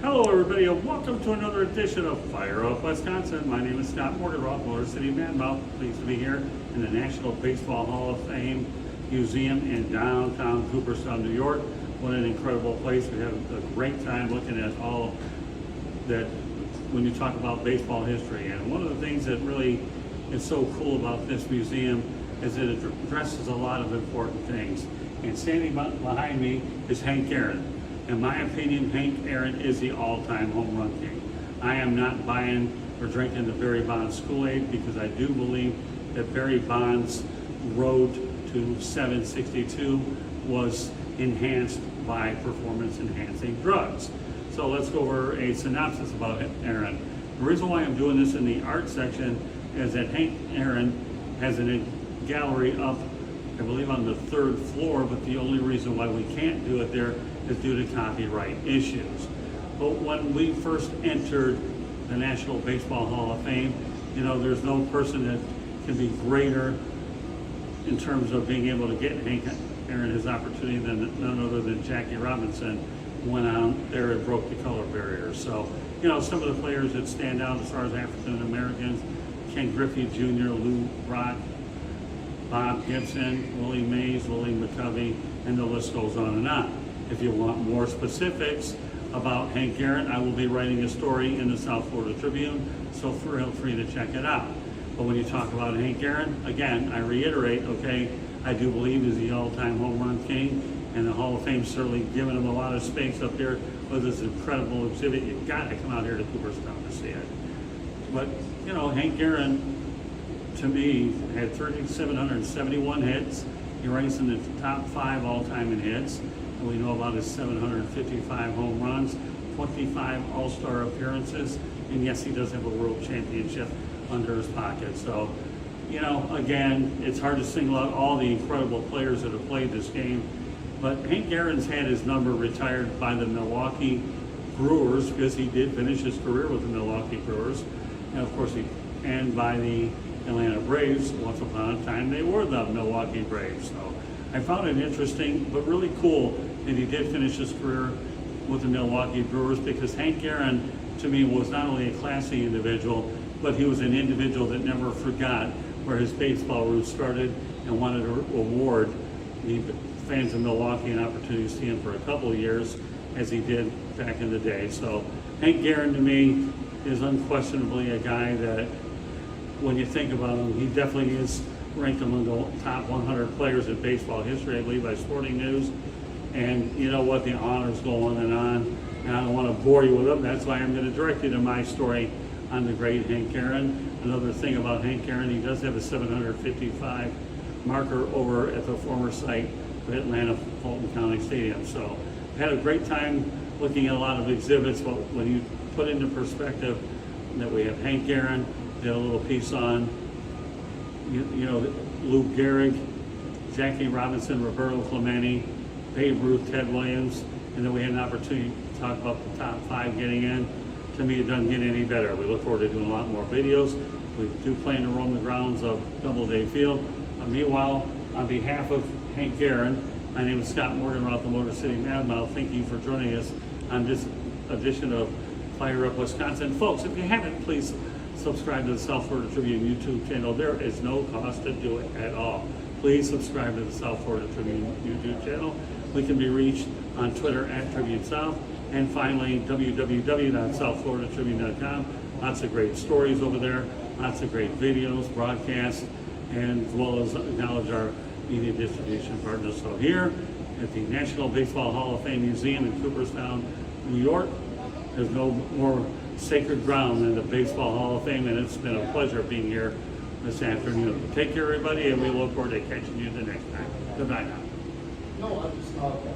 Hello everybody and welcome to another edition of Fire Up Wisconsin. My name is Scott Morganroth, Motor City Madmouth. Pleased to be here in the National Baseball Hall of Fame Museum in downtown Cooperstown, New York. What an incredible place. We had a great time looking at all that when you talk about baseball history. And one of the things that really is so cool about this museum is that it addresses a lot of important things. And standing behind me is Hank Aaron. In my opinion, Hank Aaron is the all-time home run king. I am not buying or drinking the Barry Bonds Kool-Aid because I do believe that Barry Bonds' road to 762 was enhanced by performance-enhancing drugs. So let's go over a synopsis about Aaron. The reason why I'm doing this in the art section is that Hank Aaron has a gallery up, I believe, on the 3rd floor, but the only reason why we can't do it there is due to copyright issues. But when we first entered the National Baseball Hall of Fame, you know, there's no person that can be greater in terms of being able to get Hank Aaron his opportunity than none other than Jackie Robinson went out there and broke the color barrier. So, you know, some of the players that stand out as far as African Americans, Ken Griffey Jr., Lou Brock, Bob Gibson, Willie Mays, Willie McCovey, and the list goes on and on. If you want more specifics about Hank Aaron, I will be writing a story in the South Florida Tribune, so feel free to check it out. But when you talk about Hank Aaron, again, I reiterate, okay, I do believe he's the all-time home run king, and the Hall of Fame certainly given him a lot of space up there with this incredible exhibit. You've got to come out here to Cooperstown to see it. But, you know, Hank Aaron, to me, had 3,771 hits. He ranks in the top 5 all-time in hits. And we know about his 755 home runs, 25 All-Star appearances, and yes, he does have a World Championship under his pocket. So, you know, again, it's hard to single out all the incredible players that have played this game, but Hank Aaron's had his number retired by the Milwaukee Brewers because he did finish his career with the Milwaukee Brewers, and of course, and by the Atlanta Braves. Once upon a time, they were the Milwaukee Braves. So I found it interesting, but really cool that he did finish his career with the Milwaukee Brewers, because Hank Aaron, to me, was not only a classy individual, but he was an individual that never forgot where his baseball roots started and wanted to award the fans of Milwaukee an opportunity to see him for a couple of years, as he did back in the day. So Hank Aaron, to me, is unquestionably a guy that, when you think about him, he definitely is ranked among the top 100 players in baseball history, I believe, by Sporting News. And you know what, the honors go on, and I don't want to bore you with them. That's why I'm going to direct you to my story on the great Hank Aaron. Another thing about Hank Aaron, he does have a 755 marker over at the former site of Atlanta Fulton County Stadium. So I had a great time looking at a lot of exhibits, but when you put into perspective that we have Hank Aaron, did a little piece on, you know, Lou Gehrig, Jackie Robinson, Roberto Clemente, Babe Ruth, Ted Williams, and then we had an opportunity to talk about the top 5 getting in. To me, it doesn't get any better. We look forward to doing a lot more videos. We do plan to roam the grounds of Doubleday Field. Meanwhile, on behalf of Hank Aaron, my name is Scott Morganroth, the Motor City Madmouth. Thank you for joining us on this edition of Fire Up Wisconsin. Folks, if you haven't, please subscribe to the South Florida Tribune YouTube channel. There is no cost to do it at all. Please subscribe to the South Florida Tribune YouTube channel. We can be reached on Twitter at Tribune South, and finally www.southfloridatribune.com. Lots of great stories over there, lots of great videos, broadcasts, and as well as acknowledge our media distribution partners. So here at the National Baseball Hall of Fame Museum in Cooperstown, New York, there's no more sacred ground in the Baseball Hall of Fame, and it's been a pleasure being here this afternoon. Take care, everybody, and we look forward to catching you the next time. Good night now. No, I just thought that.